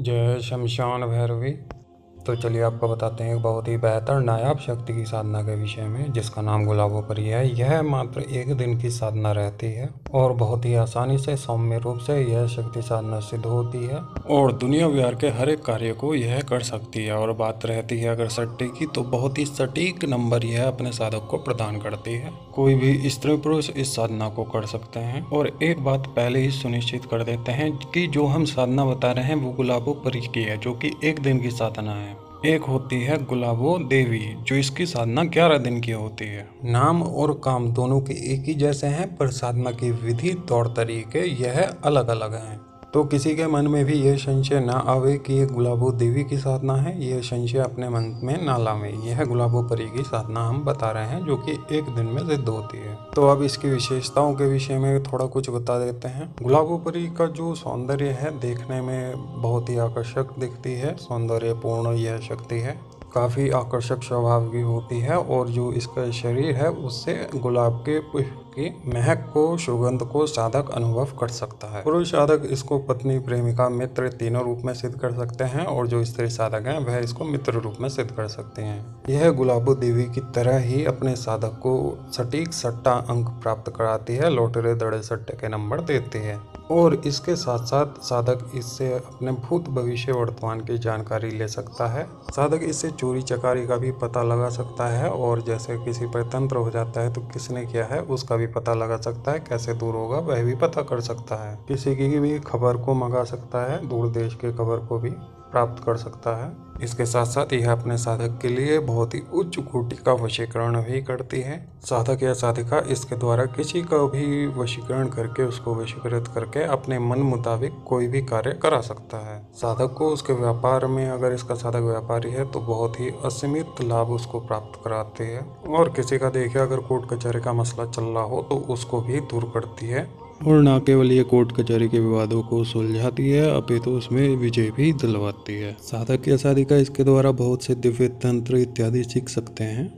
जय शमशान भैरवी। तो चलिए आपको बताते हैं एक बहुत ही बेहतर नायाब शक्ति की साधना के विषय में, जिसका नाम गुलाबोपरी है। यह मात्र एक दिन की साधना रहती है और बहुत ही आसानी से सौम्य रूप से यह शक्ति साधना सिद्ध होती है और दुनिया विहार के हर एक कार्य को यह कर सकती है। और बात रहती है अगर सटीक की, तो बहुत ही सटीक नंबर यह अपने साधक को प्रदान करती है। कोई भी स्त्री पुरुष इस साधना को कर सकते हैं। और एक बात पहले ही सुनिश्चित कर देते हैं कि जो हम साधना बता रहे हैं वो गुलाबोपरी की है, जो कि एक दिन की साधना है। एक होती है गुलाबो देवी, जो इसकी साधना 11 दिन की होती है। नाम और काम दोनों के एक ही जैसे हैं, पर साधना की विधि तौर तरीके यह अलग अलग हैं। तो किसी के मन में भी यह संशय ना आवे कि यह गुलाबो देवी की साधना है, यह संशय अपने मन में ना लावे। यह गुलाबोपरी की साधना हम बता रहे हैं, जो कि एक दिन में सिद्ध होती है। तो अब इसकी विशेषताओं के विषय में थोड़ा कुछ बता देते हैं। गुलाबोपरी का जो सौंदर्य है, देखने में बहुत ही आकर्षक दिखती है। सौंदर्यपूर्ण यह शक्ति है, काफ़ी आकर्षक स्वभाव की होती है। और जो इसका शरीर है, उससे गुलाब के पुष्प की महक को, सुगंध को साधक अनुभव कर सकता है। पुरुष साधक इसको पत्नी, प्रेमिका, मित्र तीनों रूप में सिद्ध कर सकते हैं, और जो स्त्री साधक हैं वह इसको मित्र रूप में सिद्ध कर सकते हैं। यह गुलाबो देवी की तरह ही अपने साधक को सटीक सट्टा अंक प्राप्त कराती है, लॉटरी दड़े सट्टे के नंबर देती है। और इसके साथ साथ साधक इससे अपने भूत, भविष्य, वर्तमान की जानकारी ले सकता है। साधक इससे चोरी चकारी का भी पता लगा सकता है, और जैसे किसी पर तंत्र हो जाता है तो किसने किया है उसका भी पता लगा सकता है। कैसे दूर होगा वह भी पता कर सकता है। किसी की भी खबर को मंगा सकता है, दूर देश की खबर को भी प्राप्त कर सकता है। इसके साथ साथ यह अपने साधक के लिए बहुत ही उच्च कोटि का वशीकरण भी करती है। साधक या साधिका इसके द्वारा किसी का भी वशीकरण करके, उसको वशीकृत करके अपने मन मुताबिक कोई भी कार्य करा सकता है। साधक को उसके व्यापार में, अगर इसका साधक व्यापारी है तो बहुत ही असीमित लाभ उसको प्राप्त कराती है। और किसी का देखिए अगर कोर्ट कचहरी का मसला चल रहा हो तो उसको भी दूर करती है। और न केवल ये कोर्ट कचहरी के विवादों को सुलझाती है, अपितु उसमें विजय भी दिलवाती है। साधक या साधिका इसके द्वारा बहुत से दिव्य तंत्र इत्यादि सीख सकते हैं।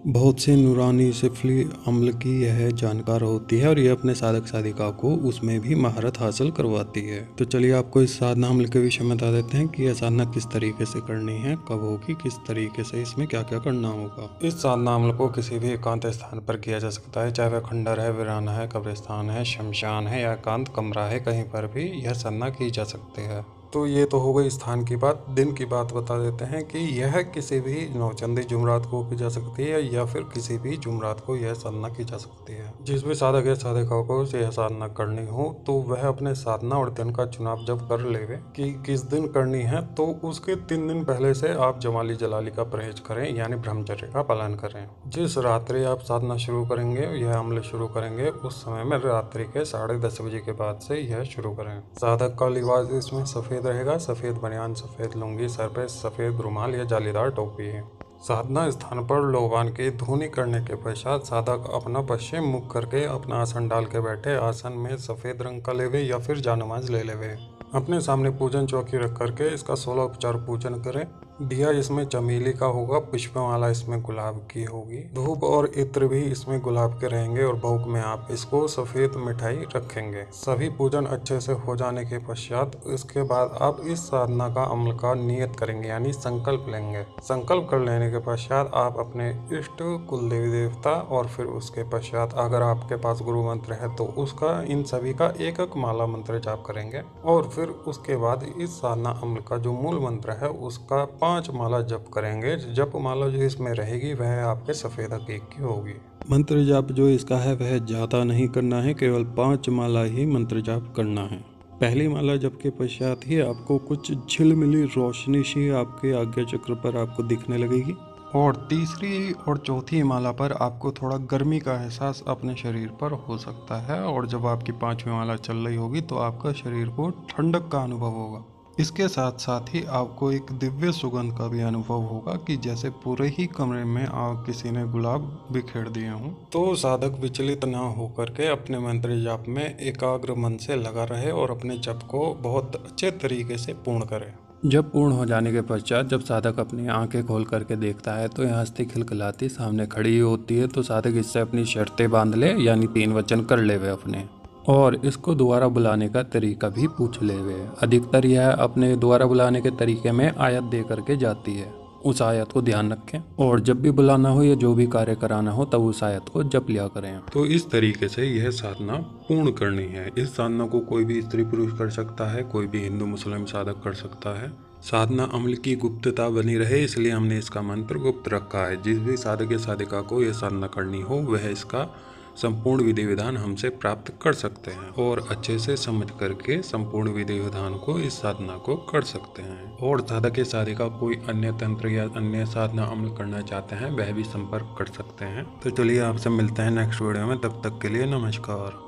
बहुत से नूरानी सिफली अम्ल की यह जानकार होती है, और यह अपने साधक साधिका को उसमें भी महारत हासिल करवाती है। तो चलिए आपको इस साधना अम्ल के विषय में बता देते हैं कि यह साधना किस तरीके से करनी है, कब होगी, किस तरीके से इसमें क्या क्या करना होगा। इस साधना अम्ल को किसी भी एकांत स्थान पर किया जा सकता है, चाहे वह खंडर है, वीराना है, कब्रिस्तान है, शमशान है या एकांत कमरा है, कहीं पर भी यह साधना की जा सकती है। तो ये तो हो गई स्थान की बात। दिन की बात बता देते हैं कि यह किसी भी नौचंदी जुमरात को की जा सकती है, या फिर किसी भी जुमरात को यह साधना की जा सकती है। जिस भी साधक या साधिका को यह साधना करनी हो, तो वह अपने साधना और दिन का चुनाव जब कर लेवे कि किस दिन करनी है, तो उसके 3 दिन पहले से आप जमाली जलाली का परहेज करें, यानी ब्रह्मचर्य का पालन करें। जिस रात्रि आप साधना शुरू करेंगे, यह अमल शुरू करेंगे, उस समय में रात्रि के 10:30 बजे के बाद से यह शुरू करें। साधक का लिबास इसमें सफेद रहेगा, सफेद बनियान, सफेद लुंगी, सर पे सफेद रुमाल या जालीदार टोपी है। साधना स्थान पर लोबान की धुनी करने के पश्चात साधक अपना पश्चिम मुख करके अपना आसन डाल के बैठे। आसन में सफेद रंग का लेवे या फिर जानमाज ले लेवे। अपने सामने पूजन चौकी रख करके इसका 16 उपचार पूजन करें। दिया इसमें चमेली का होगा, पुष्पमाला इसमें गुलाब की होगी, धूप और इत्र भी इसमें गुलाब के रहेंगे, और भोग में आप इसको सफेद मिठाई रखेंगे। सभी पूजन अच्छे से हो जाने के पश्चात इसके बाद आप इस साधना का अमल का नियत करेंगे, यानी संकल्प लेंगे। संकल्प कर लेने के पश्चात आप अपने इष्ट, कुल देवी देवता, और फिर उसके पश्चात अगर आपके पास गुरु मंत्र है तो उसका, इन सभी का एक एक माला मंत्र जाप करेंगे। और फिर उसके बाद इस साधना अमल का जो मूल मंत्र है उसका 5 माला जप करेंगे। जप माला जो इसमें रहेगी वह आपके सफेद हकीक की होगी। मंत्र जाप जो इसका है वह ज़्यादा नहीं करना है, केवल 5 माला ही मंत्र जाप करना है। पहली माला जप के पश्चात ही आपको कुछ झिलमिली रोशनी सी आपके आज्ञा चक्र पर आपको दिखने लगेगी, और तीसरी और चौथी माला पर आपको थोड़ा गर्मी का एहसास अपने शरीर पर हो सकता है। और जब आपकी 5वीं माला चल रही होगी तो आपका शरीर को ठंडक का अनुभव होगा। इसके साथ साथ ही आपको एक दिव्य सुगंध का भी अनुभव होगा, कि जैसे पूरे ही कमरे में किसी ने गुलाब बिखेर दिए हों। तो साधक विचलित ना होकर के अपने मंत्र जाप में एकाग्र मन से लगा रहे, और अपने जप को बहुत अच्छे तरीके से पूर्ण करे। जब पूर्ण हो जाने के पश्चात जब साधक अपनी आंखें खोल करके देखता है तो यह हंसती खिलखिलाती सामने खड़ी होती है। तो साधक इससे अपनी शर्तें बांध ले, यानी 3 वचन कर ले वे अपने। और इसको दोबारा बुलाने का तरीका भी पूछ लेवे। अधिकतर यह अपने दोबारा बुलाने के तरीके में आयत दे करके जाती है, उस आयत को ध्यान रखें और जब भी बुलाना हो या जो भी कार्य कराना हो तब उस आयत को जप लिया करें। तो इस तरीके से यह साधना पूर्ण करनी है। इस साधना को कोई भी स्त्री पुरुष कर सकता है, कोई भी हिंदू मुस्लिम साधक कर सकता है। साधना अमल की गुप्तता बनी रहे इसलिए हमने इसका मंत्र गुप्त रखा है। जिस भी साधक या साधिका को यह साधना करनी हो वह इसका संपूर्ण विधि विधान हमसे प्राप्त कर सकते हैं और अच्छे से समझ करके संपूर्ण विधि विधान को इस साधना को कर सकते हैं। और साधक या साधिका कोई अन्य तंत्र या अन्य साधना अमल करना चाहते हैं वह भी संपर्क कर सकते हैं। तो चलिए आपसे मिलते हैं नेक्स्ट वीडियो में, तब तक के लिए नमस्कार।